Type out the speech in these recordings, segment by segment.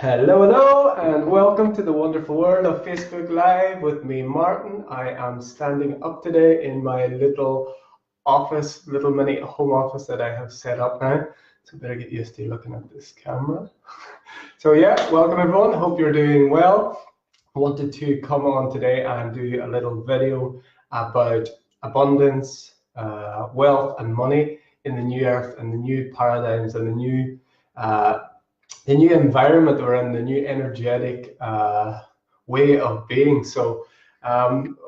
Hello, hello, and welcome to the wonderful world of Facebook Live with me, Martin. I am standing up today in my little office, little mini home office that I have set up now. So better get used to looking at this camera. So yeah, welcome everyone. Hope you're doing well. I wanted to come on today and do a little video about abundance, wealth, and money in the new earth and the new paradigms and the new environment we're in, the new energetic way of being. So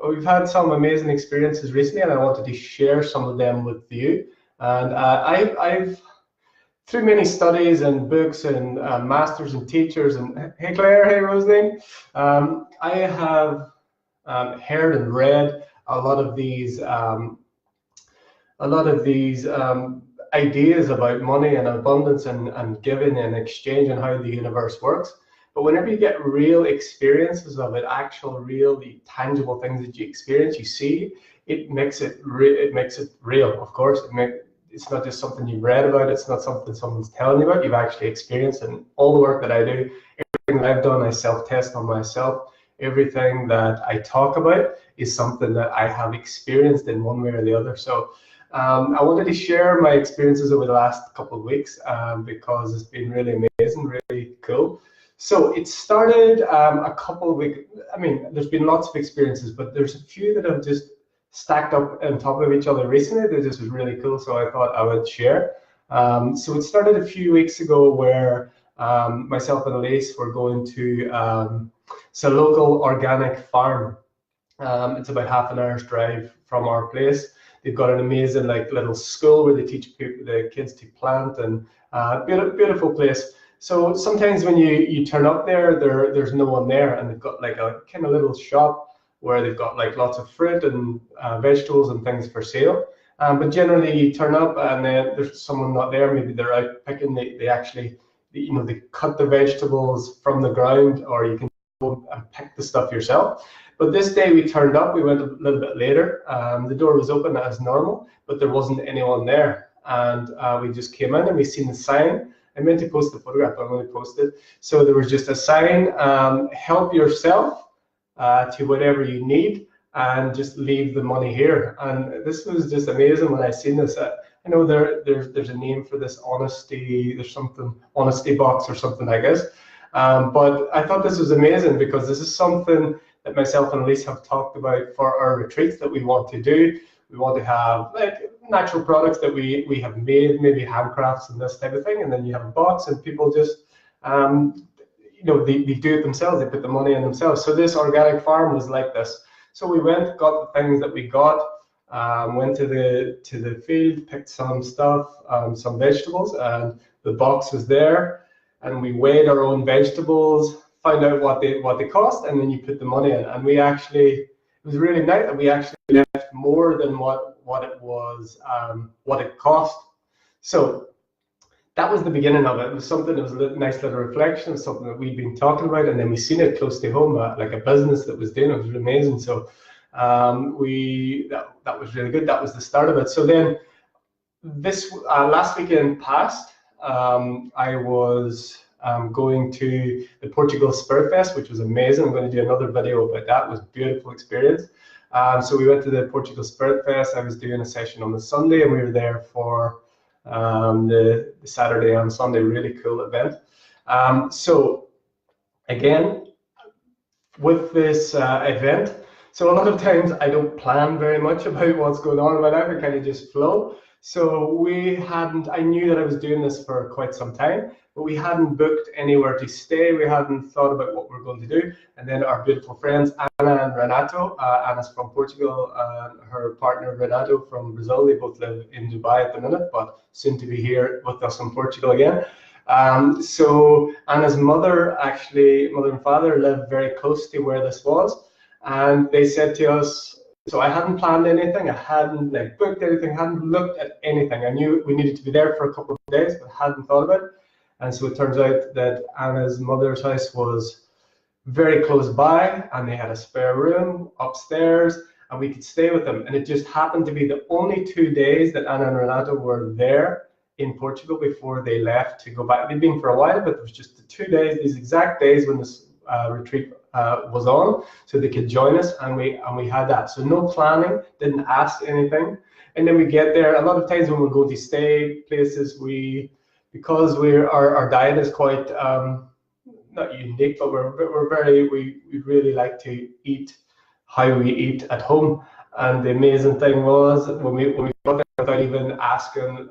we've had some amazing experiences recently, and I wanted to share some of them with you. And I've through many studies and books and masters and teachers, and hey Claire, hey Rosalie, I have heard and read a lot of these ideas about money and abundance and giving and exchange and how the universe works. But whenever you get real experiences of it, actual, really tangible things that you experience, you see, it makes it real. Of course, it's not just something you've read about. It's not something someone's telling you about. You've actually experienced it. And all the work that I do, everything that I've done, I self-test on myself. Everything that I talk about is something that I have experienced in one way or the other. So I wanted to share my experiences over the last couple of weeks because it's been really amazing, really cool. So it started a couple of weeks. I mean, there's been lots of experiences, but there's a few that have just stacked up on top of each other recently. That just was really cool, so I thought I would share. So it started a few weeks ago where myself and Elise were going to it's a local organic farm. It's about half an hour's drive from our place. They've got an amazing little school where they teach the kids to plant, and beautiful place. So sometimes when you turn up there's no one there, and they've got like a kind of little shop where they've got like lots of fruit and vegetables and things for sale. But generally you turn up and then there's someone not there. Maybe they're out picking. They actually, they cut the vegetables from the ground, or you can go and pick the stuff yourself. But this day we turned up, we went a little bit later. The door was open as normal, but there wasn't anyone there. And we just came in and we seen the sign. I meant to post the photograph, but I'm going to post it. So there was just a sign, help yourself to whatever you need and just leave the money here. And this was just amazing when I seen this. I know there's a name for this, honesty, there's something, honesty box or something, I guess. But I thought this was amazing because this is something that myself and Elise have talked about for our retreats that we want to do. We want to have like natural products that we have made, maybe handcrafts and this type of thing, and then you have a box and people just they do it themselves, they put the money in themselves. So this organic farm was like this. So we went, got the things that we got, went to the field, picked some stuff, some vegetables, and the box was there, and we weighed our own vegetables, find out what they cost, and then you put the money in. And we actually, it was really nice that we actually left more than what it was, what it cost. So that was the beginning of it. It was something, it was a nice little reflection of something that we'd been talking about, and then we seen it close to home, like a business that was doing it. It was really amazing. So that was really good. That was the start of it. So then this last weekend passed, I was going to the Portugal Spirit Fest, which was amazing. I'm going to do another video about that. It was a beautiful experience. So we went to the Portugal Spirit Fest. I was doing a session on the Sunday, and we were there for the Saturday and Sunday. Really cool event. So again, with this event, so a lot of times I don't plan very much about what's going on in my life. I kind of just flow. So I knew that I was doing this for quite some time, but we hadn't booked anywhere to stay. We hadn't thought about what we're going to do. And then our beautiful friends, Anna and Renato, Anna's from Portugal, and her partner, Renato, from Brazil. They both live in Dubai at the minute, but soon to be here with us in Portugal again. So Anna's mother and father lived very close to where this was. And they said to us, so I hadn't planned anything, I hadn't booked anything, hadn't looked at anything. I knew we needed to be there for a couple of days, but hadn't thought about it. And so it turns out that Anna's mother's house was very close by, and they had a spare room upstairs, and we could stay with them. And it just happened to be the only 2 days that Anna and Renato were there in Portugal before they left to go back. They'd been for a while, but it was just the 2 days, these exact days when this retreat was on, so they could join us, and we had that. So no planning, didn't ask anything, and then we get there. A lot of times when we're going to stay places, because our diet is quite not unique, but we really like to eat how we eat at home. And the amazing thing was when we got there without even asking,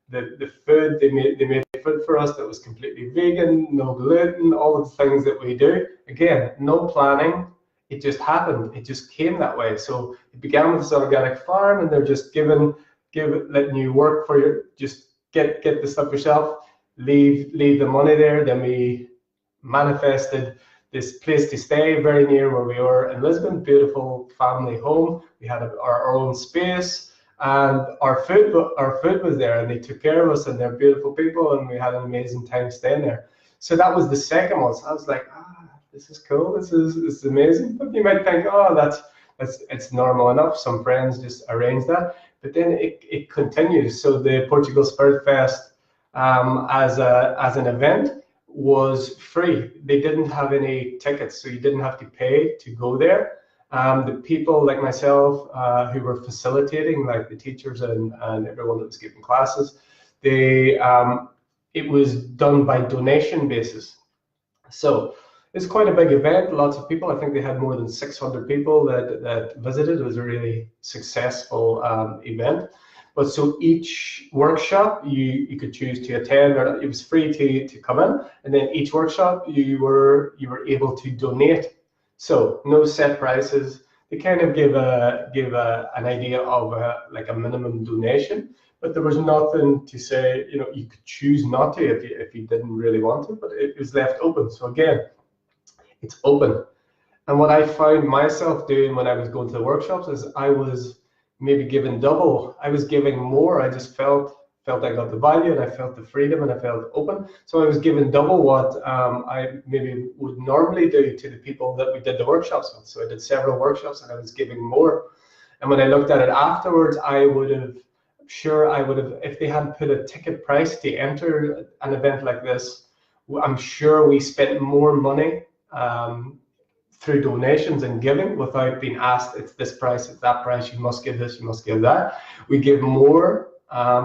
the food they made food for us that was completely vegan, no gluten, all of the things that we do. Again, no planning. It just happened. It just came that way. So it began with this organic farm, and they're just letting you work for just get the stuff yourself, leave the money there. Then we manifested this place to stay very near where we were in Lisbon, beautiful family home. We had our own space, and our food was there, and they took care of us, and they're beautiful people, and we had an amazing time staying there. So that was the second one. So I was like, this is cool, this is amazing. But you might think, it's normal enough. Some friends just arrange that. But then it continues. So the Portugal Spirit Fest as an event was free. They didn't have any tickets, so you didn't have to pay to go there. The people like myself who were facilitating, like the teachers and everyone that was giving classes, it was done by donation basis. So it's quite a big event, lots of people. I think they had more than 600 people that visited. It was a really successful event. But so each workshop you could choose to attend, or it was free to come in, and then each workshop you were able to donate. So no set prices. They kind of give an idea of like a minimum donation, but there was nothing to say, you could choose not to if you didn't really want to, but it was left open. So again, it's open. And what I found myself doing when I was going to the workshops is I was maybe giving double. I was giving more. I just felt I got the value, and I felt the freedom, and I felt open. So I was giving double what I maybe would normally do to the people that we did the workshops with. So I did several workshops, and I was giving more. And when I looked at it afterwards, I would have, if they hadn't put a ticket price to enter an event like this, I'm sure we spent more money through donations and giving without being asked, it's this price, it's that price, you must give this, you must give that. We give more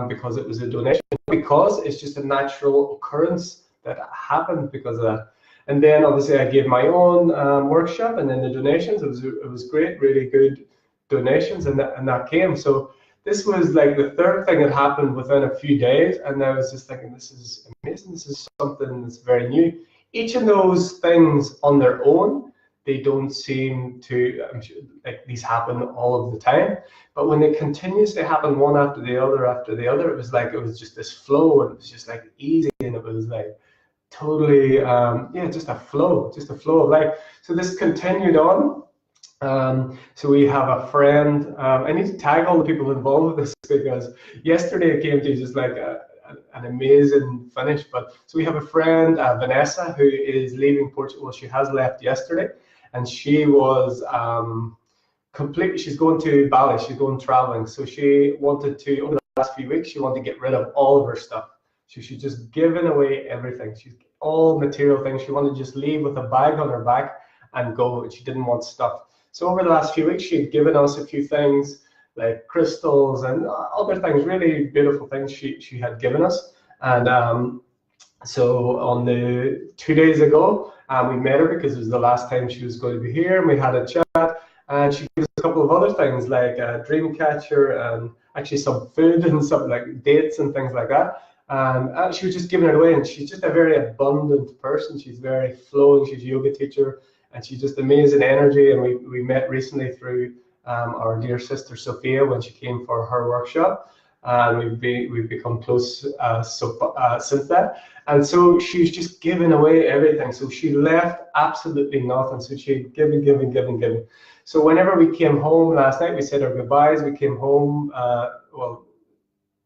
because it was a donation, because it's just a natural occurrence that happened because of that. And then obviously I gave my own workshop, and then the donations, it was great, really good donations, and that came. So this was like the third thing that happened within a few days, and I was just thinking, this is amazing, this is something that's very new. Each of those things on their own, they don't seem to, I'm sure, like these happen all of the time, but when they continuously happen one after the other, it was just this flow, and it was just like easy, and it was like totally, just a flow of life. So this continued on. So we have a friend, I need to tag all the people involved with this, because yesterday it came to just like an amazing finish. But so we have a friend, Vanessa, who is leaving Portugal. Well, she has left yesterday, and she was she's going to Bali, she's going traveling. So she wanted to, over the last few weeks, she wanted to get rid of all of her stuff. So she's just given away everything. She's all material things. She wanted to just leave with a bag on her back and go, and she didn't want stuff. So over the last few weeks, she had given us a few things like crystals and other things, really beautiful things she had given us. And so on the 2 days ago, we met her because it was the last time she was going to be here, and we had a chat, and she gave us a couple of other things like a dream catcher and actually some food and some like dates and things like that. And she was just giving it away, and she's just a very abundant person. She's very flowing. She's a yoga teacher, and she's just amazing energy. And we met recently through our dear sister Sophia when she came for her workshop, and we've become close since that. And so she's just giving away everything. So she left absolutely nothing. So she giving. So whenever we came home last night, we said our goodbyes. We came home.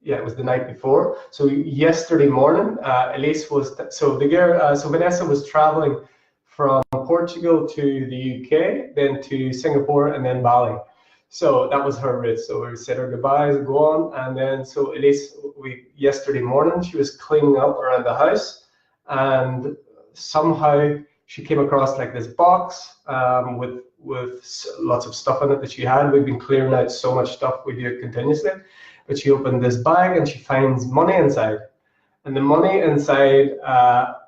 It was the night before. So yesterday morning, Elise was so Vanessa was traveling from Portugal to the UK, then to Singapore, and then Bali. So that was her route. So we said our goodbyes, go on, and then so Elise, yesterday morning she was cleaning up around the house, and somehow she came across like this box with lots of stuff in it that she had. We've been clearing out so much stuff, we do it continuously, but she opened this bag and she finds money inside. And the money inside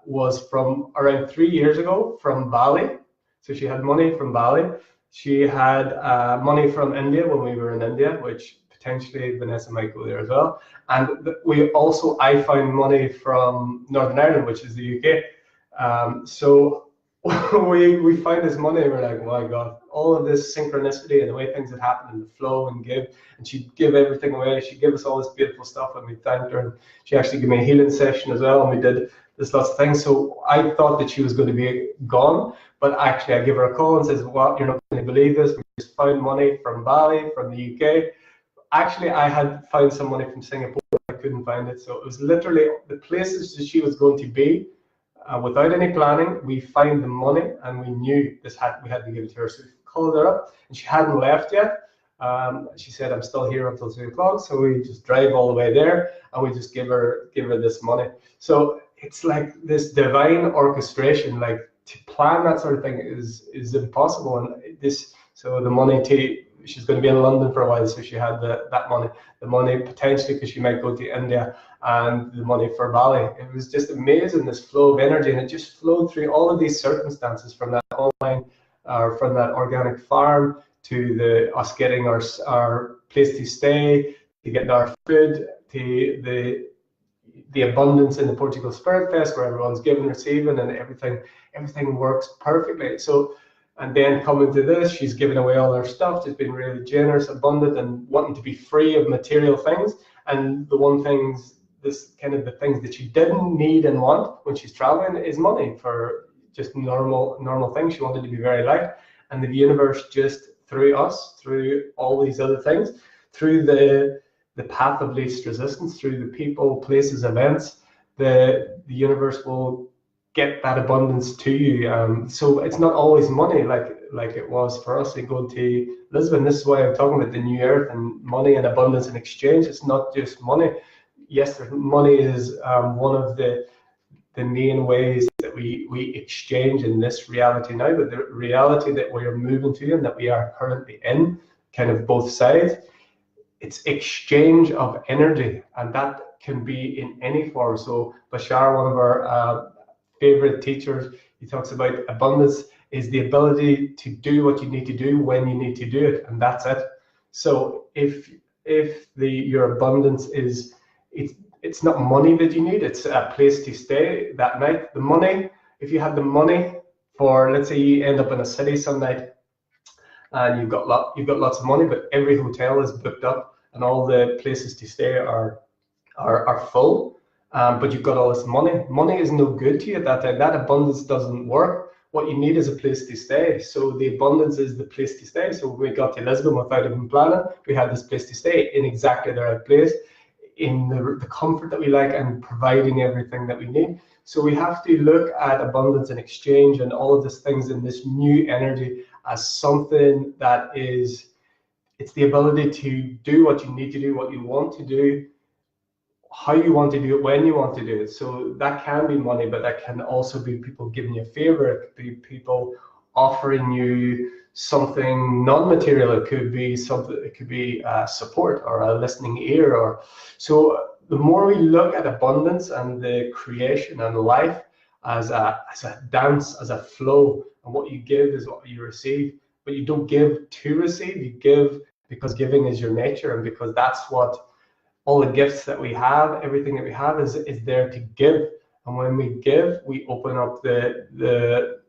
was from around 3 years ago from Bali. So she had money from Bali. She had money from India when we were in India, which potentially Vanessa might go there as well. And I found money from Northern Ireland, which is the UK. So we find this money and we're like, oh my God, all of this synchronicity and the way things had happened and the flow and give, and she'd give everything away. She'd give us all this beautiful stuff and we thanked her, and she actually gave me a healing session as well, and we did this lots of things. So I thought that she was going to be gone, but actually I give her a call and says, well, you're not going to believe this. We just found money from Bali, from the UK. Actually, I had found some money from Singapore, I couldn't find it. So it was literally the places that she was going to be. Without any planning, we found the money, and we knew we had to give it to her. So we called her up, and she hadn't left yet. She said, "I'm still here until 2 o'clock." So we just drive all the way there, and we just give her this money. So it's like this divine orchestration. Like, to plan that sort of thing is impossible. And so the money she's going to be in London for a while, so she had that money. The money potentially because she might go to India, and the money for Bali. It was just amazing, this flow of energy, and it just flowed through all of these circumstances, from that online or from that organic farm to us getting our place to stay, to getting our food, to the abundance in the Portugal Spirit Fest, where everyone's giving, receiving, and everything works perfectly. So, and then coming to this, she's giving away all her stuff. She's been really generous, abundant, and wanting to be free of material things. And the things that she didn't need and want when she's traveling is money for just normal things. She wanted to be very light, and the universe, just through us, through all these other things, through the path of least resistance, through the people, places, events, the universe will get that abundance to you. So it's not always money like it was for us in going to Lisbon. This is why I'm talking about the new earth and money and abundance and exchange. It's not just money. Yes, money is one of the main ways that we exchange in this reality now, but the reality that we are moving to and that we are currently in, kind of both sides, it's exchange of energy, and that can be in any form. So Bashar, one of our favorite teachers, he talks about abundance is the ability to do what you need to do when you need to do it, and that's it. So if your abundance is, it's not money that you need, it's a place to stay that night. The money, if you have the money for, let's say you end up in a city some night and you've got lots of money, but every hotel is booked up and all the places to stay are full, but you've got all this money. Money is no good to you at that time. That abundance doesn't work. What you need is a place to stay. So the abundance is the place to stay. So when we got to Lisbon without even planning, we had this place to stay in exactly the right place, in the comfort that we like, and providing everything that we need. So we have to look at abundance and exchange and all of these things in this new energy as something that is, it's the ability to do what you need to do, what you want to do, how you want to do it, when you want to do it. So that can be money, but that can also be people giving you a favor. It could be people offering you something non-material. It could be something. It could be support or a listening ear. Or so the more we look at abundance and the creation and life as a dance, as a flow, and what you give is what you receive. But you don't give to receive. You give because giving is your nature, and because that's what all the gifts that we have, everything that we have is there to give. And when we give, we open up the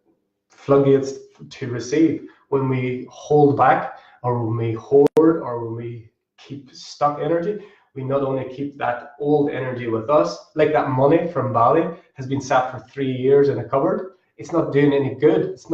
floodgates to receive. When we hold back, or when we hoard, or when we keep stuck energy, we not only keep that old energy with us, like that money from Bali has been sat for 3 years in a cupboard. It's not doing any good. It's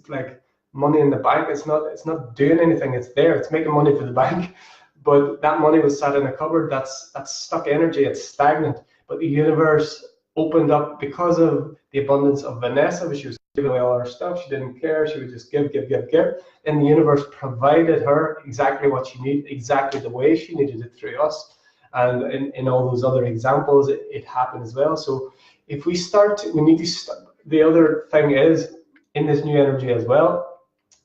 like money in the bank. It's not doing anything. It's there. It's making money for the bank. But that money was sat in a cupboard. That's stuck energy. It's stagnant. But the universe opened up because of the abundance of Vanessa. She was giving away all her stuff. She didn't care. She would just give, give, give, give. And the universe provided her exactly what she needed, exactly the way she needed it through us. And in all those other examples, it happened as well. So if we start, we need to start. The other thing is, in this new energy as well,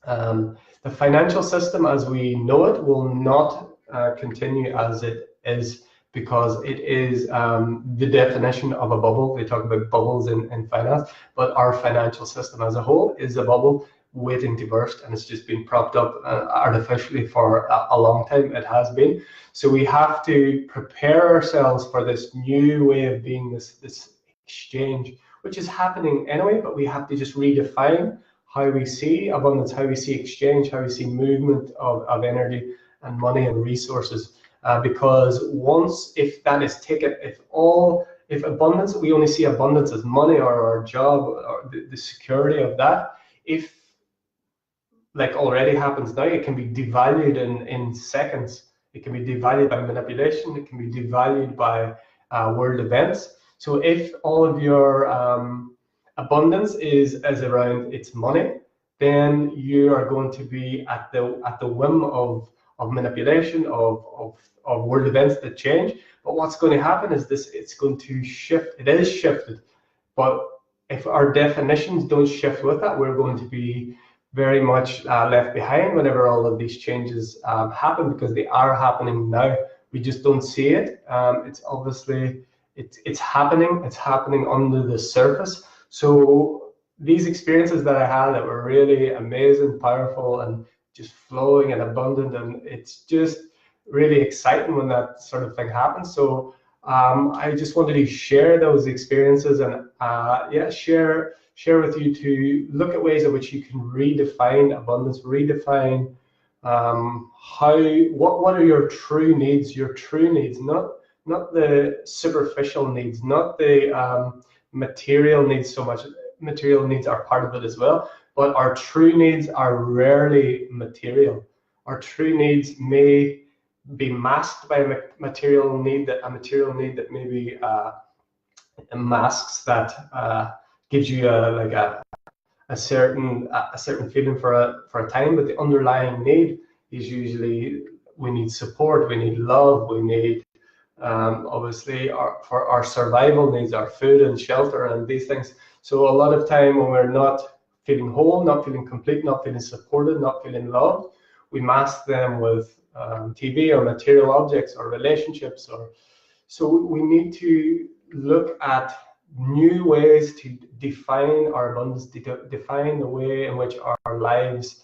the financial system as we know it will not continue as it is, because it is the definition of a bubble. They talk about bubbles in finance, but our financial system as a whole is a bubble waiting to burst, and it's just been propped up artificially for a long time. It has been. So we have to prepare ourselves for this new way of being, this exchange, which is happening anyway, but we have to just redefine how we see abundance, how we see exchange, how we see movement of energy and money and resources. Because once, if that is taken, if abundance, we only see abundance as money or our job or the security of that, if, like already happens now, it can be devalued in seconds. It can be devalued by manipulation. It can be devalued by world events. So if all of your abundance is around its money, then you are going to be at the whim of manipulation, of world events that change. But what's going to happen is this: it's going to shift. It is shifted, but if our definitions don't shift with that, we're going to be very much left behind whenever all of these changes happen, because they are happening now. We just don't see it. It's obviously it's happening. It's happening under the surface. So these experiences that I had that were really amazing, powerful, and just flowing and abundant, and it's just really exciting when that sort of thing happens. So I just wanted to share those experiences, and yeah, share with you to look at ways in which you can redefine abundance, redefine what are your true needs, not the superficial needs, not the material needs so much. Material needs are part of it as well, but our true needs are rarely material. Our true needs may be masked by a material need that maybe masks that gives you a certain feeling for a time, but the underlying need is usually, we need support, we need love, we need obviously for our survival needs, our food and shelter and these things. So a lot of time when we're not feeling whole, not feeling complete, not feeling supported, not feeling loved, we mask them with TV or material objects or relationships. So we need to look at new ways to define our abundance, define the way in which our lives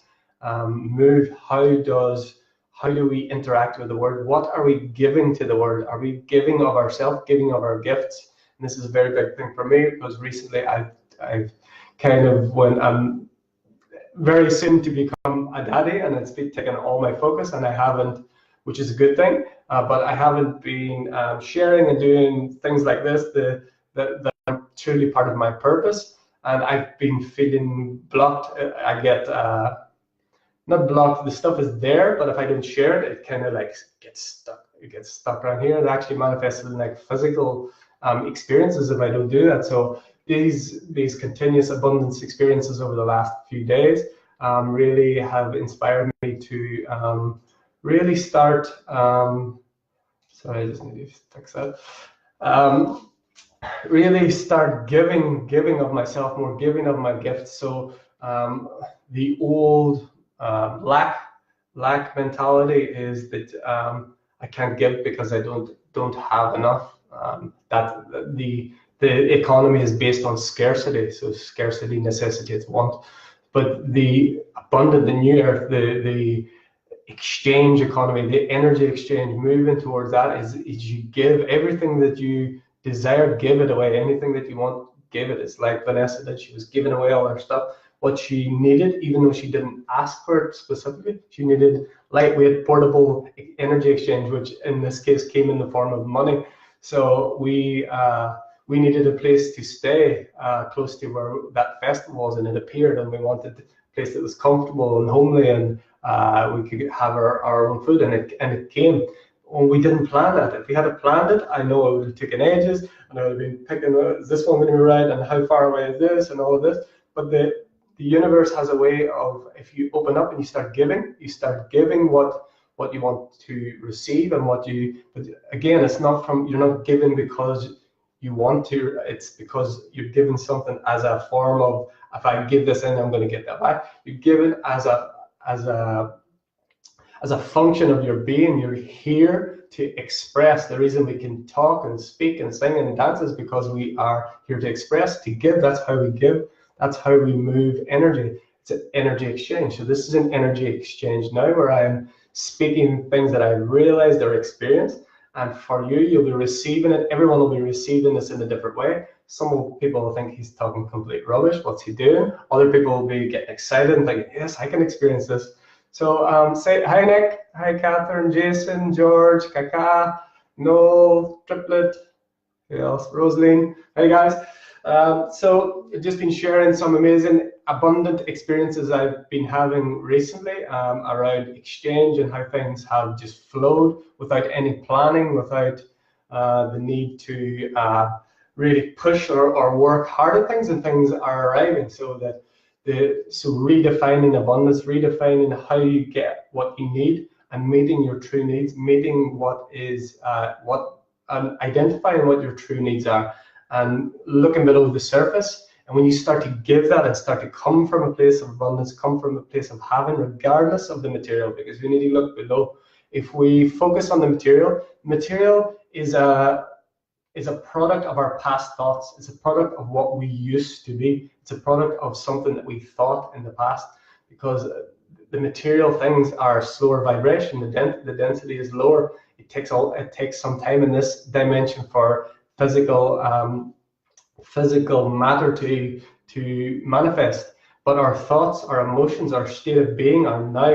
move. How do we interact with the world? What are we giving to the world? Are we giving of ourselves, giving of our gifts? And this is a very big thing for me, because recently I've kind of, when I'm very soon to become a daddy, and it's been taking all my focus, and I haven't, which is a good thing, but I haven't been sharing and doing things like this that are truly part of my purpose. And I've been feeling blocked. I get not blocked, the stuff is there, but if I don't share it, it kind of like gets stuck. It gets stuck around here. It actually manifests in like physical experiences if I don't do that. So these continuous abundance experiences over the last few days really have inspired me to really start. Sorry, I just need to fix that. Really start giving of myself more, giving of my gifts. So the old lack mentality is that I can't give because I don't have enough. That the economy is based on scarcity, so scarcity necessitates want. But the abundant, the new earth, the exchange economy, the energy exchange, moving towards that is you give everything that you desire, give it away. Anything that you want, give it. It's like Vanessa did. She was giving away all her stuff. What she needed, even though she didn't ask for it specifically, she needed lightweight, portable energy exchange, which in this case came in the form of money. So we needed a place to stay close to where that festival was, and it appeared, and we wanted a place that was comfortable and homely, and we could have our own food, and it came. well, we didn't plan that. If we had planned it, I know it would have taken ages, and I would have been picking, is this one going to be right, and how far away is this, and all of this. But the universe has a way of, if you open up and you start giving what you want to receive, and what you, but again, it's not from, you're not giving because you want to, it's because you're given something as a form of, if I give this in, I'm going to get that back. You're given as a function of your being. You're here to express. The reason we can talk and speak and sing and dance is because we are here to express, to give. That's how we give. That's how we move energy. It's an energy exchange. So this is an energy exchange now, where I'm speaking things that I've realized or experienced. And for you, you'll be receiving it. Everyone will be receiving this in a different way. Some people will think he's talking complete rubbish. What's he doing? Other people will be getting excited and thinking, yes, I can experience this. So say hi, Nick. Hi, Catherine, Jason, George, Kaka, Noel, Triplet, who else? Rosaline. Hey, guys. So I've just been sharing some amazing, abundant experiences I've been having recently around exchange, and how things have just flowed without any planning, without the need to really push or work hard at things, and things are arriving. So that so redefining abundance, redefining how you get what you need, and meeting your true needs, meeting what is identifying what your true needs are, and looking below the surface. And when you start to give that and start to come from a place of abundance, come from a place of having, regardless of the material, because we need to look below. If we focus on the material is a product of our past thoughts. It's a product of what we used to be. It's a product of something that we thought in the past, because the material things are slower vibration. The density is lower. It takes some time in this dimension for physical matter to manifest. But our thoughts, our emotions, our state of being are now.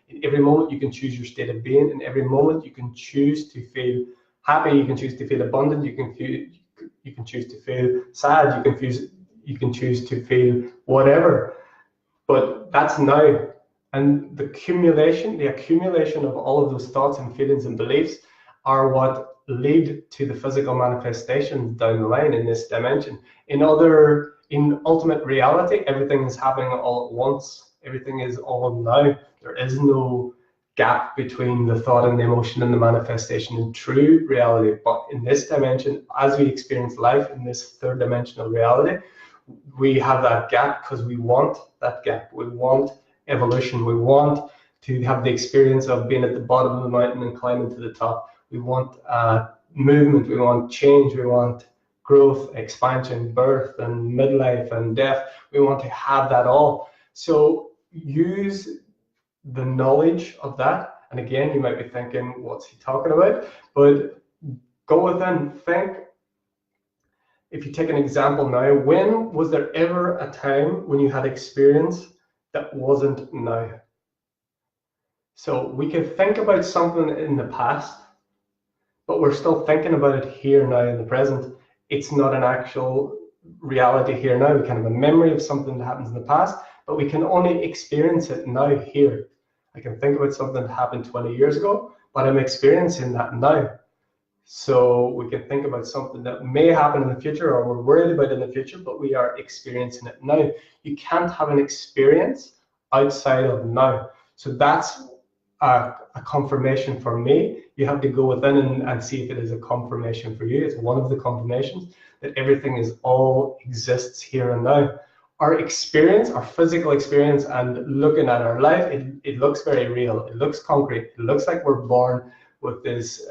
In every moment you can choose your state of being. In every moment you can choose to feel happy. You can choose to feel abundant. You can choose to feel sad. You can choose to feel whatever. But that's now. And the accumulation of all of those thoughts and feelings and beliefs are what lead to the physical manifestations down the line in this dimension. In ultimate reality, everything is happening all at once. Everything is all now. There is no gap between the thought and the emotion and the manifestation in true reality. But in this dimension, as we experience life in this third dimensional reality, we have that gap because we want that gap. We want evolution. We want to have the experience of being at the bottom of the mountain and climbing to the top. We want movement. We want change. We want growth, expansion, birth, and midlife and death. We want to have that all. So use the knowledge of that. And again, you might be thinking, what's he talking about? But go within, think. If you take an example now, when was there ever a time when you had experience that wasn't now? So we can think about something in the past, but we're still thinking about it here now in the present. It's not an actual reality here now. We can have a memory of something that happens in the past, but we can only experience it now here. I can think about something that happened 20 years ago, but I'm experiencing that now. So we can think about something that may happen in the future, or we're worried about in the future, but we are experiencing it now. You can't have an experience outside of now. So that's a confirmation for me. You have to go within and see if it is a confirmation for you. It's one of the confirmations that everything is all exists here and now. Our experience, our physical experience, and looking at our life, it looks very real. It looks concrete. It looks like we're born with this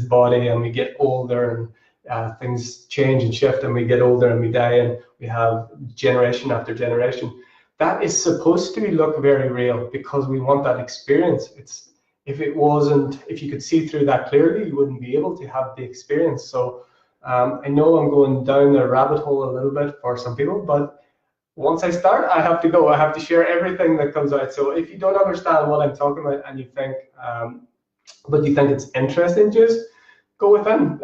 body, and we get older, and things change and shift, and we get older and we die, and we have generation after generation. That is supposed to look very real because we want that experience. If you could see through that clearly, you wouldn't be able to have the experience. So I know I'm going down the rabbit hole a little bit for some people, but once I start, I have to go. I have to share everything that comes out. So if you don't understand what I'm talking about and you think, but you think it's interesting, just go within.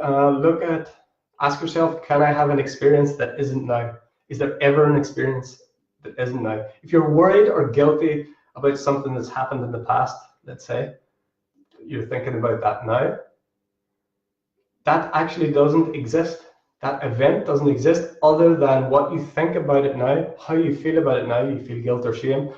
Ask yourself, can I have an experience that isn't now? Is there ever an experience that isn't now? If you're worried or guilty about something that's happened in the past, let's say, you're thinking about that now, that actually doesn't exist. That event doesn't exist other than what you think about it now, how you feel about it now. You feel guilt or shame.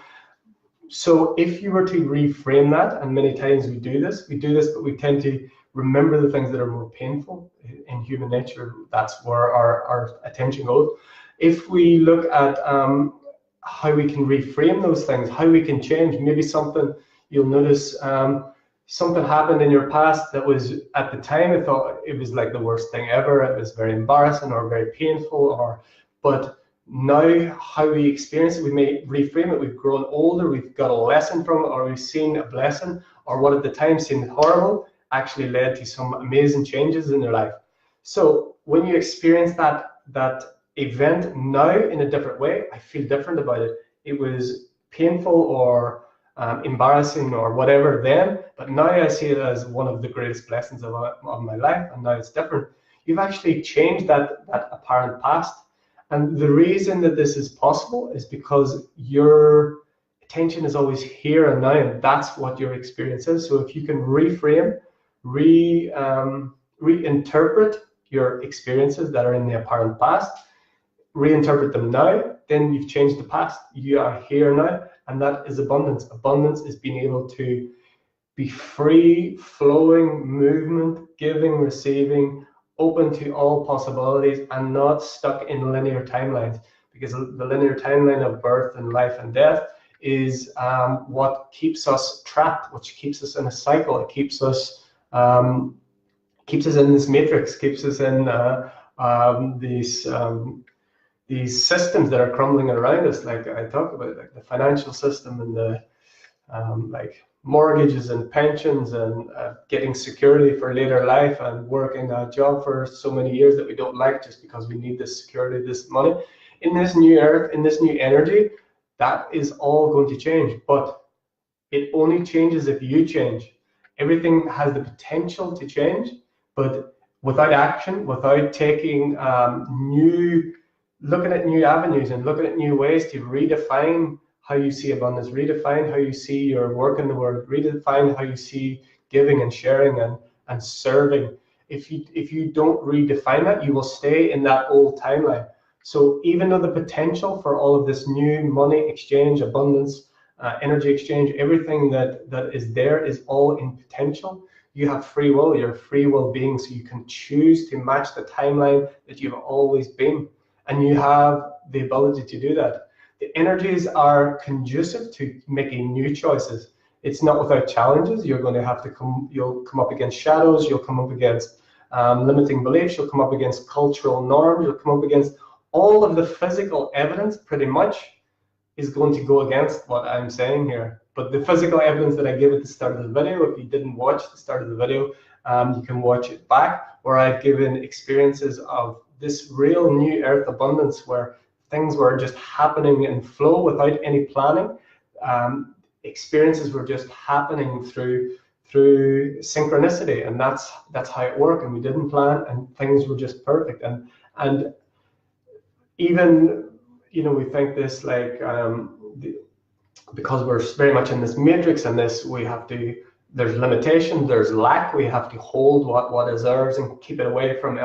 So if you were to reframe that, and many times we do this, but we tend to remember the things that are more painful. In human nature, that's where our attention goes. If we look at how we can reframe those things, how we can change, maybe something you'll notice, something happened in your past that was, at the time, I thought it was like the worst thing ever. It was very embarrassing or very painful, but now how we experience it, we may reframe it. We've grown older, we've got a lesson from it, or we've seen a blessing, or what at the time seemed horrible actually led to some amazing changes in your life. So when you experience that event now in a different way, I feel different about it. It was painful or embarrassing or whatever then, but now I see it as one of the greatest blessings of my life, and now it's different. You've actually changed that apparent past. And the reason that this is possible is because your attention is always here and now, and that's what your experience is. So if you can reframe, reinterpret your experiences that are in the apparent past, reinterpret them now, then you've changed the past. You are here now, and that is abundance. Abundance is being able to be free, flowing movement, giving, receiving, open to all possibilities, and not stuck in linear timelines, because the linear timeline of birth and life and death is what keeps us trapped, which keeps us in a cycle. It keeps us in this matrix, keeps us in these systems that are crumbling around us, like I talk about, like the financial system and the like mortgages and pensions and getting security for later life and working a job for so many years that we don't like just because we need this security, this money. In this new earth, in this new energy, that is all going to change, but it only changes if you change. Everything has the potential to change, but without action, without taking looking at new avenues and looking at new ways to redefine how you see abundance, redefine how you see your work in the world, redefine how you see giving and sharing and serving. If you don't redefine that, you will stay in that old timeline. So even though the potential for all of this new money exchange, abundance, energy exchange, everything that is there is all in potential, you have free will. You're a free will being, so you can choose to match the timeline that you've always been, and you have the ability to do that. The energies are conducive to making new choices. It's not without challenges. You're going to have to you'll come up against shadows, you'll come up against limiting beliefs, you'll come up against cultural norms, you'll come up against all of the physical evidence pretty much is going to go against what I'm saying here. But the physical evidence that I gave at the start of the video, if you didn't watch the start of the video, you can watch it back, where I've given experiences of this real new earth abundance where things were just happening in flow without any planning. Experiences were just happening through synchronicity, and that's how it worked. And we didn't plan, and things were just perfect. And even, we think this like because we're very much in this matrix and this, there's limitation, there's lack, we have to hold what is ours and keep it away from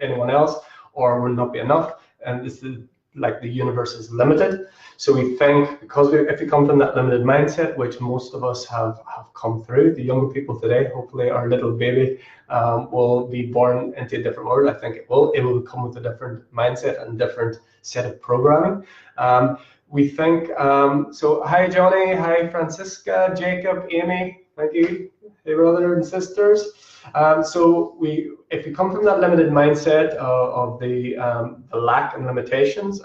anyone else, or will not be enough. And this is like the universe is limited. So we think, because if we come from that limited mindset, which most of us have come through, the younger people today, hopefully our little baby will be born into a different world. I think it will come with a different mindset and different set of programming. We think, so hi Johnny, hi Francisca, Jacob, Amy, thank you, hey brothers and sisters. So if you come from that limited mindset of the lack and limitations,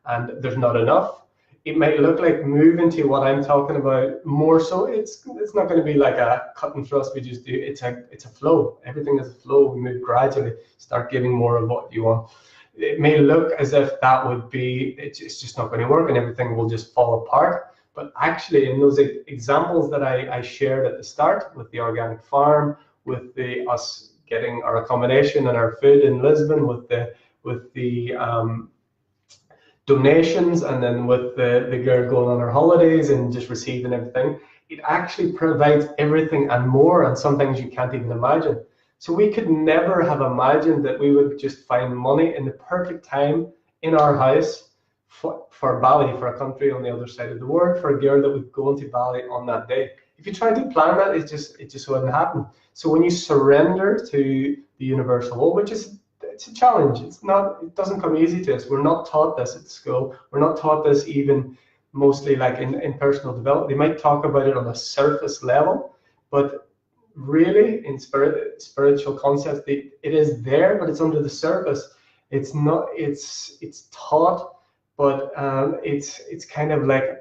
and there's not enough, it might look like moving to what I'm talking about more. So it's not going to be like a cut and thrust. We just do it's a flow. Everything is a flow. We move gradually. Start giving more of what you want. It may look as if that would be, it's just not going to work and everything will just fall apart. But actually, in those examples that I shared at the start, with the organic farm, with us getting our accommodation and our food in Lisbon, with the donations, and then with the girl going on her holidays and just receiving everything, it actually provides everything and more, and some things you can't even imagine. So we could never have imagined that we would just find money in the perfect time in our house for Bali, for a country on the other side of the world, for a girl that would go into Bali on that day. If you tried to plan that, it just wouldn't happen. So when you surrender to the universal law, which is, it's a challenge. It doesn't come easy to us. We're not taught this at school. We're not taught this even mostly like in personal development. They might talk about it on a surface level, but really in spiritual concepts, it is there, but it's under the surface. It's not. It's taught, but it's kind of like,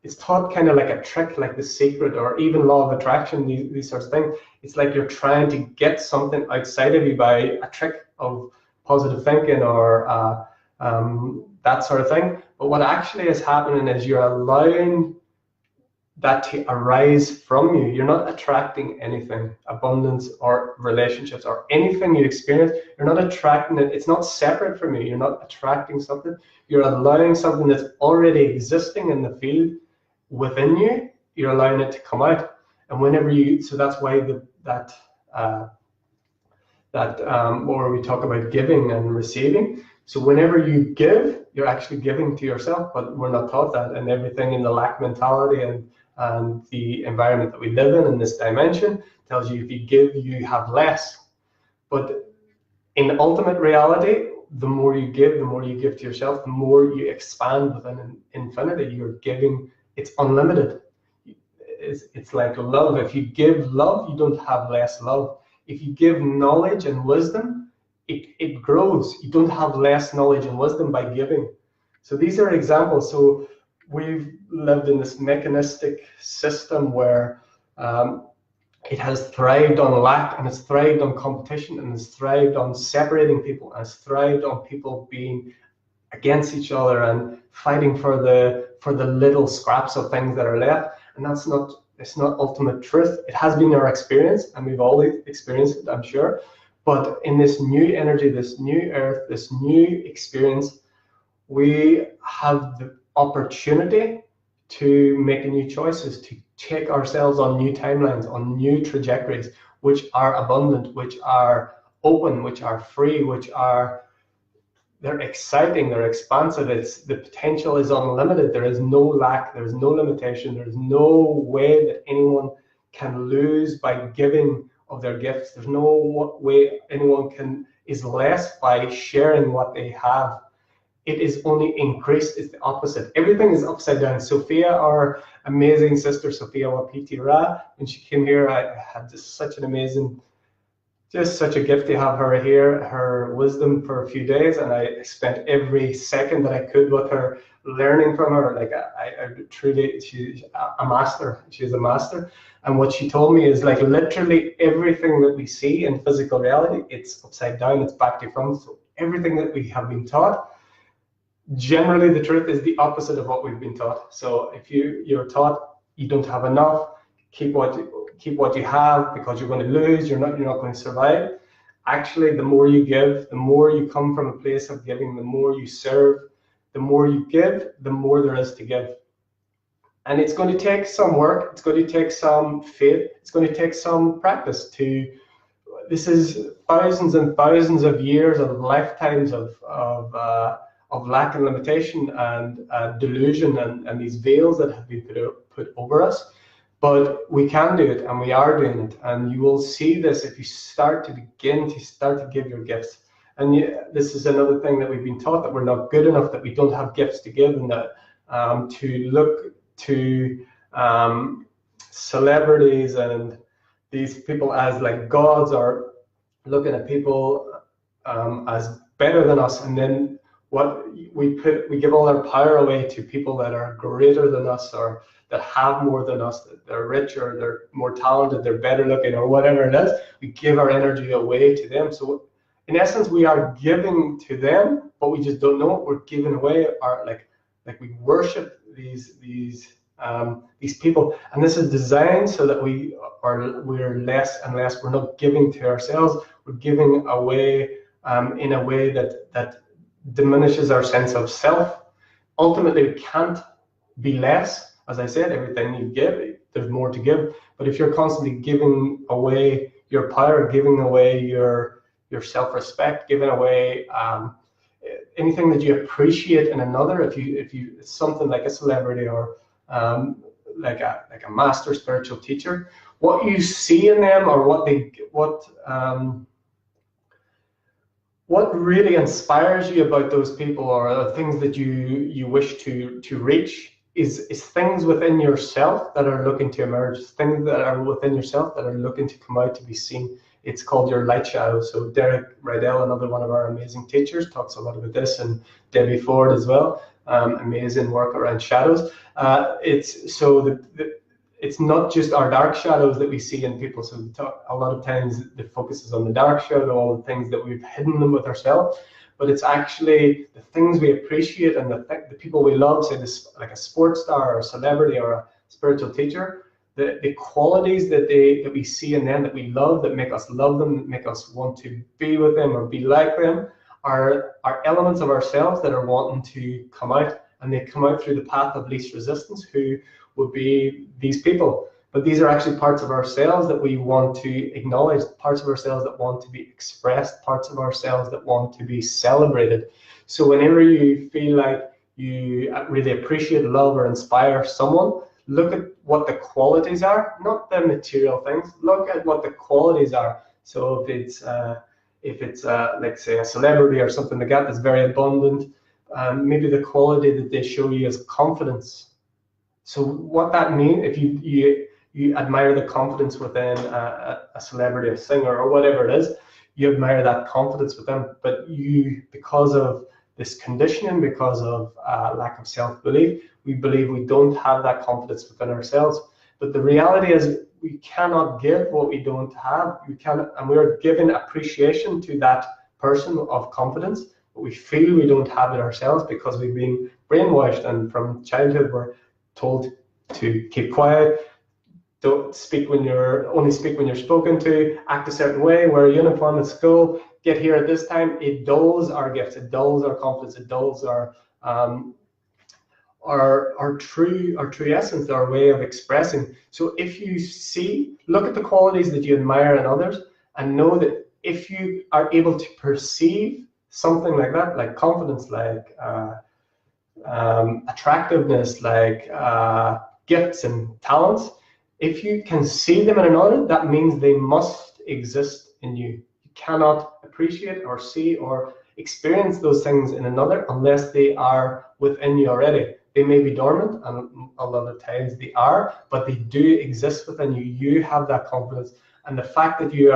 it's taught kind of like a trick, like The Secret or even Law of Attraction. These sorts of things. It's like you're trying to get something outside of you by a trick of positive thinking or that sort of thing. But what actually is happening is you're allowing that to arise from you. You're not attracting anything, abundance or relationships or anything you experience. You're not attracting it. It's not separate from you. You're not attracting something. You're allowing something that's already existing in the field within you. You're allowing it to come out. And whenever you, so that's why or we talk about giving and receiving. So whenever you give, you're actually giving to yourself, but we're not taught that. And everything in the lack mentality and the environment that we live in this dimension tells you if you give, you have less. But in ultimate reality, the more you give to yourself, the more you expand within infinity. You're giving, it's unlimited. It's like love. If you give love, you don't have less love. If you give knowledge and wisdom, it grows. You don't have less knowledge and wisdom by giving. So these are examples. So we've lived in this mechanistic system where it has thrived on lack, and it's thrived on competition, and it's thrived on separating people, and it's thrived on people being against each other and fighting for the little scraps of things that are left. And it's not ultimate truth. It has been our experience, and we've always experienced it, I'm sure. But in this new energy, this new earth, this new experience, we have the opportunity to make new choices, to take ourselves on new timelines, on new trajectories, which are abundant, which are open, which are free, they're exciting, they're expansive. The potential is unlimited. There is no lack, there is no limitation, there is no way that anyone can lose by giving of their gifts. There's no way anyone is less by sharing what they have. It is only increased. It's the opposite. Everything is upside down. Sophia, our amazing sister, Sophia Wapiti Ra, when she came here, I had just such a gift to have her here, her wisdom for a few days, and I spent every second that I could with her, learning from her. Like I truly, she's a master. She's a master. And what she told me is like literally everything that we see in physical reality, it's upside down, it's back to front. So everything that we have been taught, generally the truth is the opposite of what we've been taught. So if you're taught you don't have enough, keep what you have because you're going to lose, you're not going to survive. Actually, the more you give, the more you come from a place of giving, the more you serve, the more you give, the more there is to give. And it's going to take some work, it's going to take some faith, it's going to take some practice this is thousands and thousands of years of lifetimes of lack and limitation and delusion and these veils that have been put over us. But we can do it, and we are doing it. And you will see this if you start to give your gifts. And this is another thing that we've been taught, that we're not good enough, that we don't have gifts to give, and that to look to celebrities and these people as like gods, or looking at people as better than us, and then what we give all our power away to people that are greater than us, or that have more than us, that they're richer, they're more talented, they're better looking, or whatever it is. We give our energy away to them. So in essence, we are giving to them, but we just don't know it. We're giving away our like we worship these people, and this is designed so that we're less and less. We're not giving to ourselves. We're giving away in a way that diminishes our sense of self. Ultimately, we can't be less. As I said, everything you give, there's more to give. But if you're constantly giving away your power, giving away your self-respect, giving away anything that you appreciate in another, if you something like a celebrity or like a master spiritual teacher, what you see in them, or what really inspires you about those people, or the things that you wish to reach, is things within yourself that are looking to emerge, things that are within yourself that are looking to come out, to be seen. It's called your light shadow. So Derek Rydell, another one of our amazing teachers, talks a lot about this, and Debbie Ford as well. Amazing work around shadows. It's not just our dark shadows that we see in people. So a lot of times the focus is on the dark shadow, all the things that we've hidden them with ourselves. But it's actually the things we appreciate and the people we love, say this, like a sports star or a celebrity or a spiritual teacher, the qualities that we see in them, that we love, that make us love them, that make us want to be with them or be like them, are elements of ourselves that are wanting to come out, and they come out through the path of least resistance, who would be these people. But these are actually parts of ourselves that we want to acknowledge, parts of ourselves that want to be expressed, parts of ourselves that want to be celebrated. So whenever you feel like you really appreciate, love, or inspire someone, look at what the qualities are, not the material things. Look at what the qualities are. So if it's like, say, a celebrity or something like that that's very abundant, maybe the quality that they show you is confidence. So what that means, if you admire the confidence within a celebrity, a singer, or whatever it is, you admire that confidence with them. But because of this conditioning, because of lack of self-belief, we believe we don't have that confidence within ourselves. But the reality is, we cannot give what we don't have. And we're giving appreciation to that person of confidence, but we feel we don't have it ourselves because we've been brainwashed, and from childhood we're told to keep quiet, don't only speak when you're spoken to, act a certain way, wear a uniform at school, get here at this time. It dulls our gifts, it dulls our confidence, it dulls our true essence, our way of expressing. So if you look at the qualities that you admire in others, and know that if you are able to perceive something like that, like confidence, like attractiveness, like gifts and talents, if you can see them in another, that means they must exist in you. You cannot appreciate or see or experience those things in another unless they are within you already. They may be dormant, and a lot of times they are, but they do exist within you. You have that confidence, and the fact that you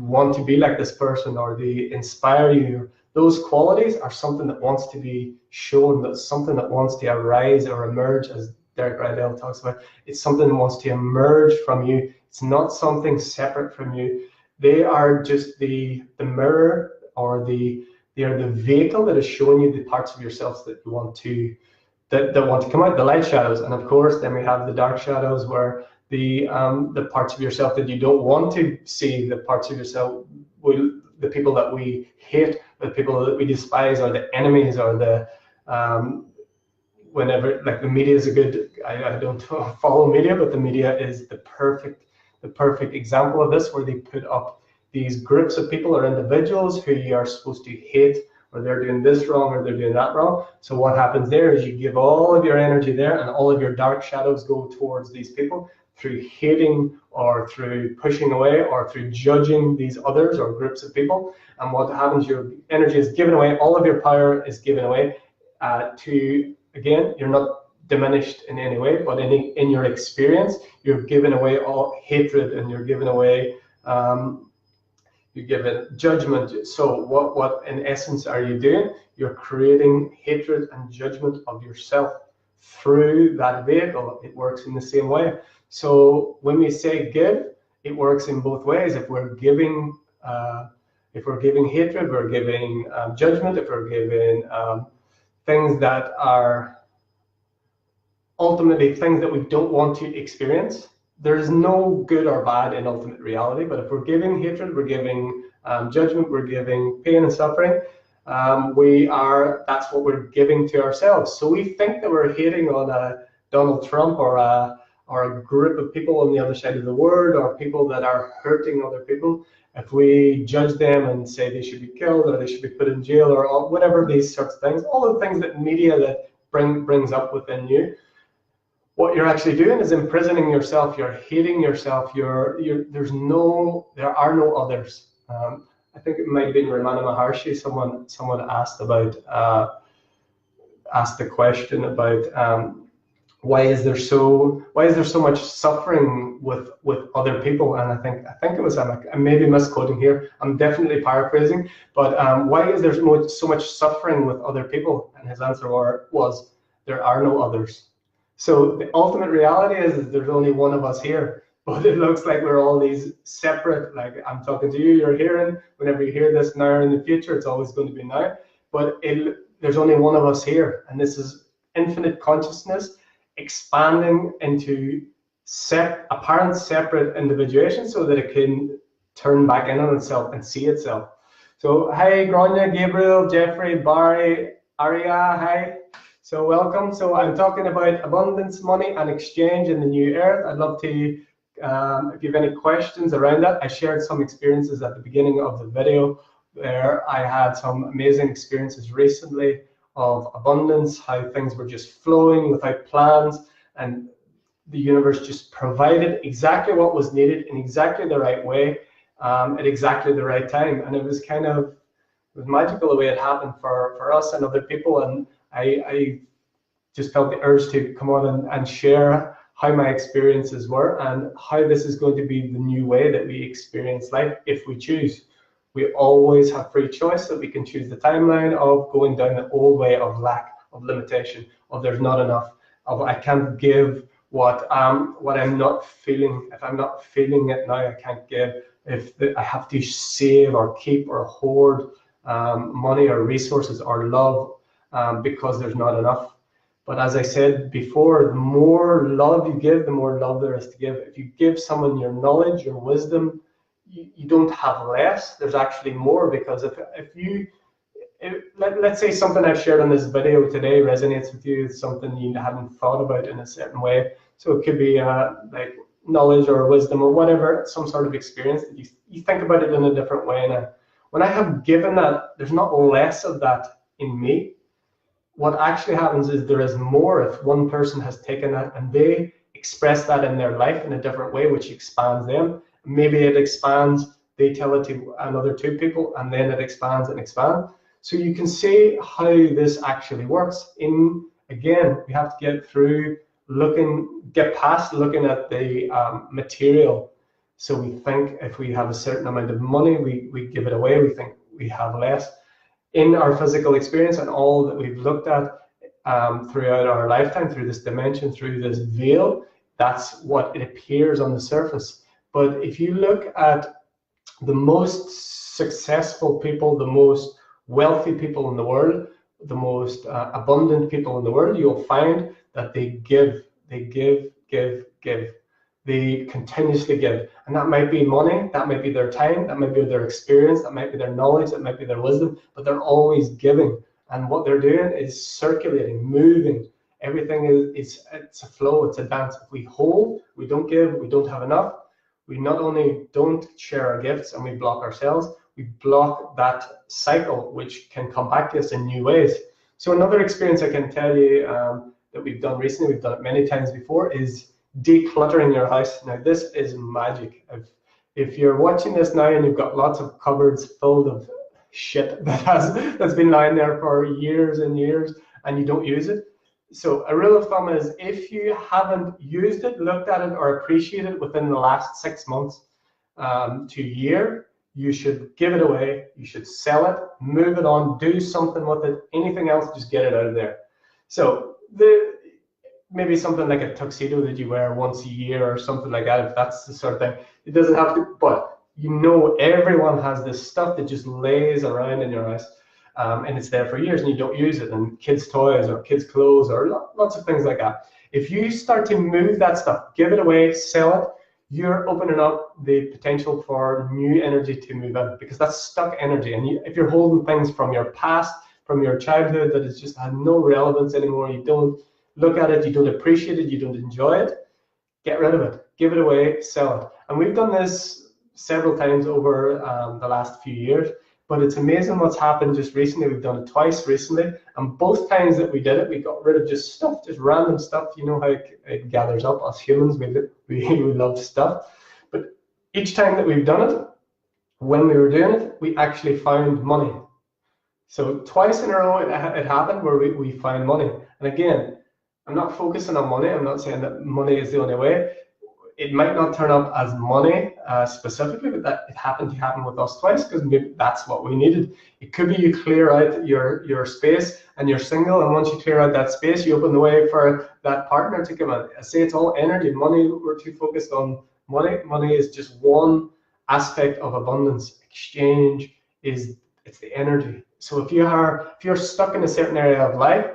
want to be like this person, or they inspire you, those qualities are something that wants to be shown, that's something that wants to arise or emerge, as Derek Rydell talks about. It's something that wants to emerge from you. It's not something separate from you. They are just the mirror, or they are the vehicle that is showing you the parts of yourself that you want to come out, the light shadows. And of course, then we have the dark shadows, where the parts of yourself that you don't want to see, the parts of yourself, the people that we hate, the people that we despise, or the enemies, or the whenever, like, the media is I don't follow media, but the media is the perfect example of this, where they put up these groups of people or individuals who you are supposed to hate, or they're doing this wrong, or they're doing that wrong. So what happens there is you give all of your energy there, and all of your dark shadows go towards these people, through hating, or through pushing away, or through judging these others or groups of people. And what happens, your energy is given away, all of your power is given away again, you're not diminished in any way, but in your experience, you're giving away all hatred, and you're giving away you give it judgment. So what in essence are you doing? You're creating hatred and judgment of yourself through that vehicle. It works in the same way. So when we say give, it works in both ways. If we're giving hatred, we're giving judgment. If we're giving things that are ultimately things that we don't want to experience, there's no good or bad in ultimate reality. But if we're giving hatred, we're giving judgment, we're giving pain and suffering, that's what we're giving to ourselves. So we think that we're hating on a Donald Trump or a or a group of people on the other side of the world, or people that are hurting other people, if we judge them and say they should be killed or they should be put in jail or whatever, these sorts of things, all the things that media that brings up within you, what you're actually doing is imprisoning yourself. You're hating yourself. There are no others. I think it might have been Ramana Maharshi. Someone asked the question about why is there so much suffering with other people, and I think it was, I may be misquoting here, I'm definitely paraphrasing, but why is there so much suffering with other people? And his answer was there are no others. So the ultimate reality is there's only one of us here, but it looks like we're all these separate, like I'm talking to you, you're hearing, whenever you hear this now or in the future, it's always going to be now, but there's only one of us here, and this is infinite consciousness expanding into apparent separate individuation so that it can turn back in on itself and see itself. So hi Grania, Gabriel, Jeffrey, Barry, Aria, hi. So welcome. So I'm talking about abundance, money, and exchange in the new earth. I'd love to, if you have any questions around that. I shared some experiences at the beginning of the video where I had some amazing experiences recently of abundance, how things were just flowing without plans, and the universe just provided exactly what was needed in exactly the right way, at exactly the right time. And it was magical the way it happened for us and other people. And I just felt the urge to come on and share how my experiences were and how this is going to be the new way that we experience life if we choose. We always have free choice, that we can choose the timeline of going down the old way of lack, of limitation, of there's not enough, of I can't give what I'm not feeling. If I'm not feeling it now, I can't give. I have to save or keep or hoard money or resources or love because there's not enough. But as I said before, the more love you give, the more love there is to give. If you give someone your knowledge, your wisdom, you don't have less, there's actually more, because let's say something I've shared on this video today resonates with you, it's something you haven't thought about in a certain way. So it could be like knowledge or wisdom or whatever, some sort of experience that you think about it in a different way. And when I have given that, there's not less of that in me. What actually happens is there is more if one person has taken that and they express that in their life in a different way, which expands them. Maybe it expands, they tell it to another two people, and then it expands and expands. So you can see how this actually works. Again, we have to get past looking at the material. So we think if we have a certain amount of money, we give it away, we think we have less. In our physical experience and all that we've looked at throughout our lifetime, through this dimension, through this veil, that's what it appears on the surface. But if you look at the most successful people, the most wealthy people in the world, the most abundant people in the world, you'll find that they give. They continuously give. And that might be money, that might be their time, that might be their experience, that might be their knowledge, that might be their wisdom, but they're always giving. And what they're doing is circulating, moving. Everything it's a flow, it's a dance. If we hold, we don't give, we don't have enough. We not only don't share our gifts and we block ourselves, we block that cycle, which can come back to us in new ways. So another experience I can tell you that we've done recently, we've done it many times before, is decluttering your house. Now this is magic. If you're watching this now and you've got lots of cupboards filled of shit that's been lying there for years and years and you don't use it, so a rule of thumb is if you haven't used it, looked at it, or appreciated it within the last 6 months to a year, you should give it away, you should sell it, move it on, do something with it. Anything else, just get it out of there. So maybe something like a tuxedo that you wear once a year or something like that, if that's the sort of thing. It doesn't have to, but everyone has this stuff that just lays around in your house. And it's there for years and you don't use it, and kids' toys or kids' clothes or lots of things like that. If you start to move that stuff, give it away, sell it, you're opening up the potential for new energy to move in, because that's stuck energy. And if you're holding things from your past, from your childhood, that has just had no relevance anymore, you don't look at it, you don't appreciate it, you don't enjoy it, get rid of it, give it away, sell it. And we've done this several times over the last few years, but it's amazing what's happened just recently. We've done it twice recently, and both times that we did it, we got rid of just stuff, just random stuff. You know how it gathers up. Us humans, we love stuff. But each time that we've done it, when we were doing it, we actually found money. So twice in a row it happened where we find money. And again, I'm not focusing on money. I'm not saying that money is the only way. It might not turn up as money specifically, but that it happened to happen with us twice because maybe that's what we needed. It could be you clear out your space and you're single, and once you clear out that space, you open the way for that partner to come in. I say it's all energy. Money, we're too focused on money. Money is just one aspect of abundance. Exchange it's the energy. So if you're stuck in a certain area of life,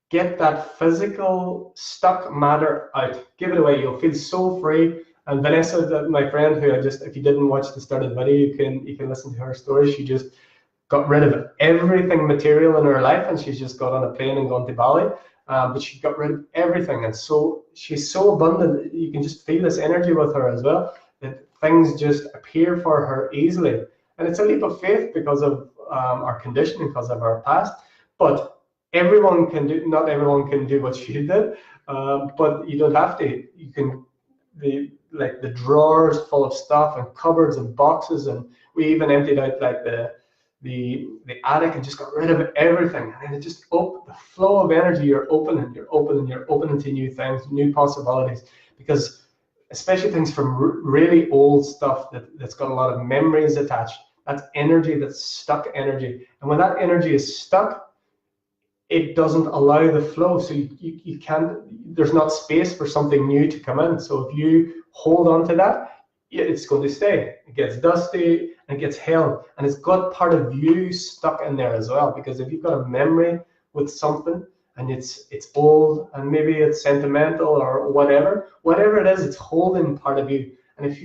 get that physical stuck matter out. Give it away. You'll feel so free. And Vanessa, my friend, who if you didn't watch the start of the video, you can listen to her story. She just got rid of everything material in her life, and she's just got on a plane and gone to Bali. But she got rid of everything, and so she's so abundant. You can just feel this energy with her as well. That things just appear for her easily, and it's a leap of faith because of our conditioning, because of our past. But everyone can do. Not everyone can do what she did, but you don't have to. You can. The drawers full of stuff and cupboards and boxes, and we even emptied out like the attic and just got rid of everything. And it just the flow of energy. You're opening to new things, new possibilities, because especially things from really old stuff that's got a lot of memories attached. That's energy, that's stuck energy. And when that energy is stuck, it doesn't allow the flow. So you can't, there's not space for something new to come in. So if you hold on to that, it's going to stay. It gets dusty and it gets held. And it's got part of you stuck in there as well. Because if you've got a memory with something and it's old and maybe it's sentimental or whatever it is, it's holding part of you. And if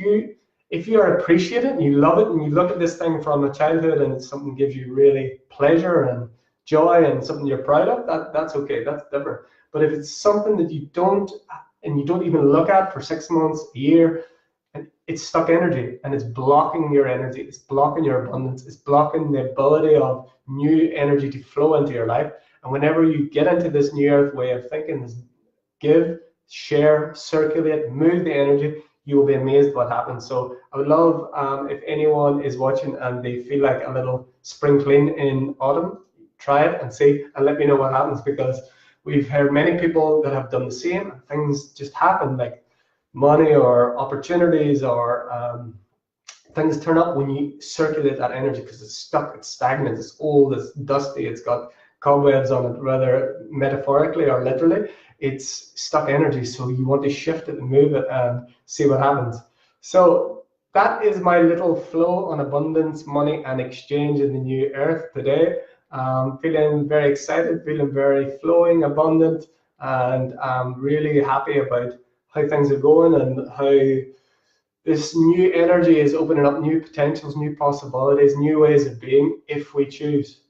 you are appreciative and you love it and you look at this thing from a childhood and it's something that gives you really pleasure and joy and something you're proud of, that's okay, that's different. But if it's something that you don't even look at for 6 months, a year, and it's stuck energy and it's blocking your energy, it's blocking your abundance, it's blocking the ability of new energy to flow into your life. And whenever you get into this new earth way of thinking, this give, share, circulate, move the energy, you will be amazed what happens. So I would love if anyone is watching and they feel like a little spring clean in autumn, try it and see, and let me know what happens, because we've heard many people that have done the same and things just happen, like money or opportunities or things turn up when you circulate that energy, because it's stuck, it's stagnant, it's old, it's dusty, it's got cobwebs on it, whether metaphorically or literally. It's stuck energy, so you want to shift it and move it and see what happens. So that is my little flow on abundance, money, and exchange in the new earth today. Feeling very excited, feeling very flowing, abundant, and I'm really happy about how things are going and how this new energy is opening up new potentials, new possibilities, new ways of being if we choose.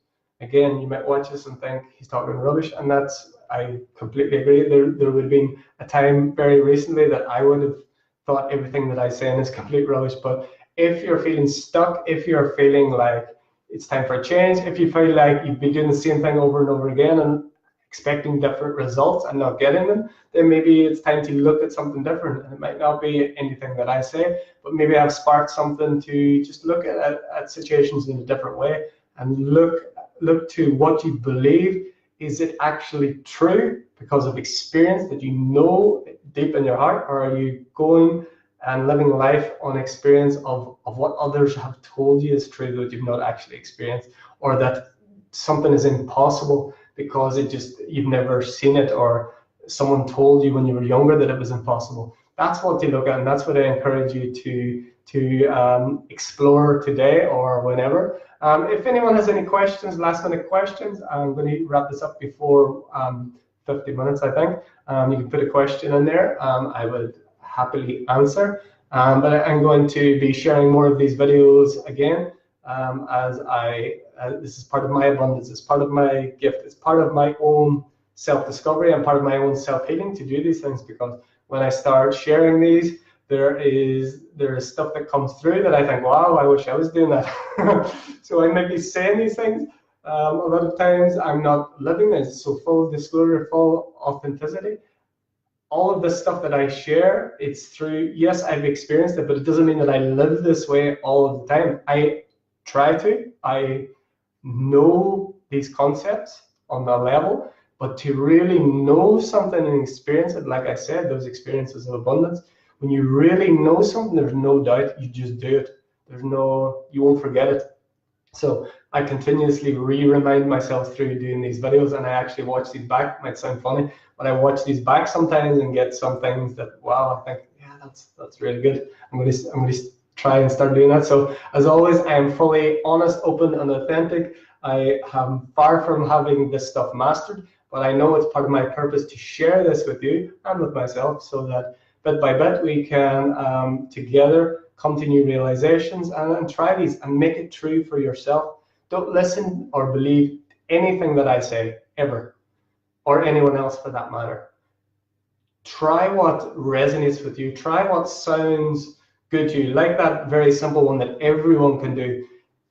Again, you might watch this and think he's talking rubbish, and I completely agree. There would have been a time very recently that I would have thought everything that I say is complete rubbish. But if you're feeling stuck, if you're feeling like it's time for a change, if you feel like you've been doing the same thing over and over again and expecting different results and not getting them, then maybe it's time to look at something different. And it might not be anything that I say, but maybe I've sparked something to just look at situations in a different way and look to what you believe. Is it actually true because of experience that you know deep in your heart, or are you going and living life on experience of what others have told you is true that you've not actually experienced, or that something is impossible because you've never seen it, or someone told you when you were younger that it was impossible? That's what to look at, and that's what I encourage you to explore today or whenever. If anyone has any questions, last minute questions, I'm going to wrap this up before 50 minutes, I think. You can put a question in there. I would happily answer. But I'm going to be sharing more of these videos again as this is part of my abundance, it's part of my gift, it's part of my own self-discovery and part of my own self-healing to do these things, because when I start sharing these, there is stuff that comes through that I think, wow, I wish I was doing that. So I might be saying these things. A lot of times I'm not living this. So full disclosure, full authenticity. All of the stuff that I share, it's through, yes, I've experienced it, but it doesn't mean that I live this way all of the time. I try to. I know these concepts on that level, but to really know something and experience it, like I said, those experiences of abundance, when you really know something, there's no doubt, you just do it. You won't forget it. So I continuously remind myself through doing these videos, and I actually watch these back. It might sound funny, but I watch these back sometimes and get some things that, wow, I think, yeah, that's really good. I'm gonna try and start doing that. So as always, I am fully honest, open, and authentic. I am far from having this stuff mastered, but I know it's part of my purpose to share this with you and with myself, so that bit by bit we can together come to new realizations and try these and make it true for yourself. Don't listen or believe anything that I say, ever, or anyone else for that matter. Try what resonates with you. Try what sounds good to you, like that very simple one that everyone can do.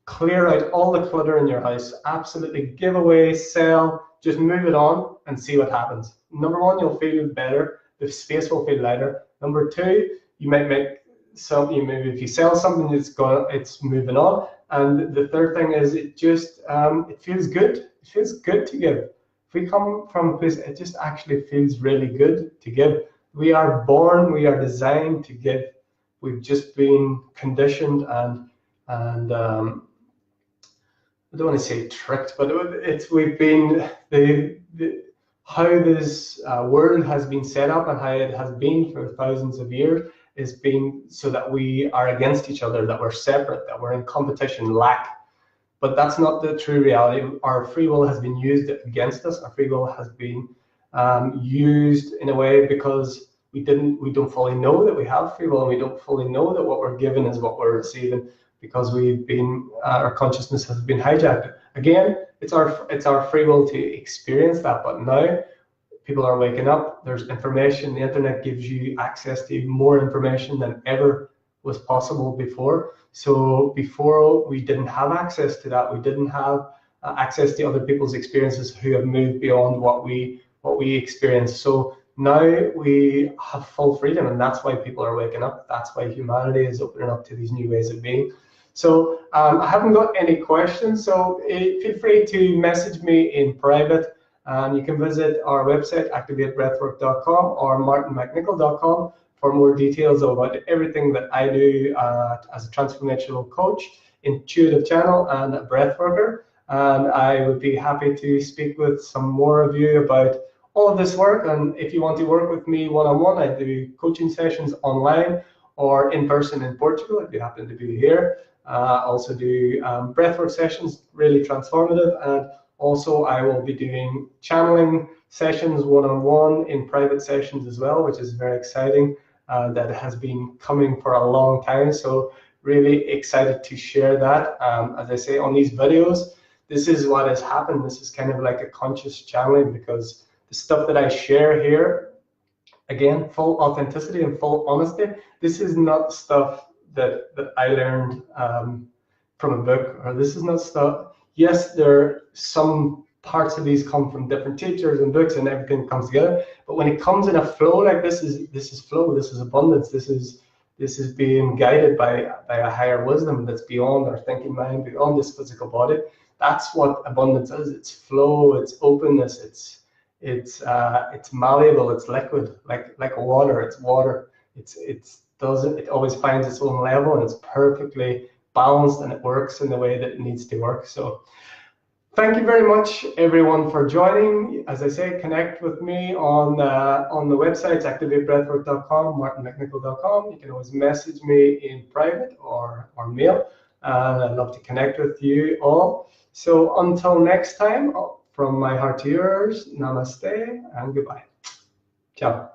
Clear out all the clutter in your house. Absolutely give away, sell, just move it on and see what happens. Number one, you'll feel better. The space will feel lighter. Number two, you might make something, maybe if you sell something, it's moving on. And the third thing is it just it feels good. It feels good to give. If we come from a place, it just actually feels really good to give. We are born, we are designed to give. We've just been conditioned and I don't want to say tricked, but we've been how this world has been set up and how it has been for thousands of years is being so that we are against each other, that we're separate, that we're in competition, lack. But that's not the true reality. Our free will has been used against us. Our free will has been used in a way because we don't fully know that we have free will, and we don't fully know that what we're given is what we're receiving, because our consciousness has been hijacked. Again, it's our free will to experience that. But now people are waking up. There's information. The internet gives you access to more information than ever was possible before. So before, we didn't have access to that. We didn't have access to other people's experiences who have moved beyond what we experience. So now we have full freedom, and that's why people are waking up. That's why humanity is opening up to these new ways of being. So I haven't got any questions, so feel free to message me in private. You can visit our website, activatebreathwork.com or martinmcnichol.com for more details about everything that I do as a transformational coach, intuitive channel, and a breath worker. And I would be happy to speak with some more of you about all of this work. And if you want to work with me one-on-one, I do coaching sessions online or in person in Portugal if you happen to be here. Also do breathwork sessions, really transformative. And also, I will be doing channeling sessions one-on-one in private sessions as well, which is very exciting. That has been coming for a long time. So really excited to share that. As I say on these videos, this is what has happened. This is kind of like a conscious channeling, because the stuff that I share here, again, full authenticity and full honesty. This is not stuff that I learned from a book, or this is not stuff. Yes, there are some parts of these come from different teachers and books, and everything comes together. But when it comes in a flow like this is flow. This is abundance. This is being guided by a higher wisdom that's beyond our thinking mind, beyond this physical body. That's what abundance is. It's flow. It's openness. It's malleable. It's liquid, like water. It's water. It always finds its own level, and it's perfectly balanced, and it works in the way that it needs to work. So thank you very much, everyone, for joining. As I say, connect with me on the websites, activatebreathwork.com, martinmcnichol.com. You can always message me in private or mail. I'd love to connect with you all. So until next time, from my heart to yours, namaste and goodbye. Ciao.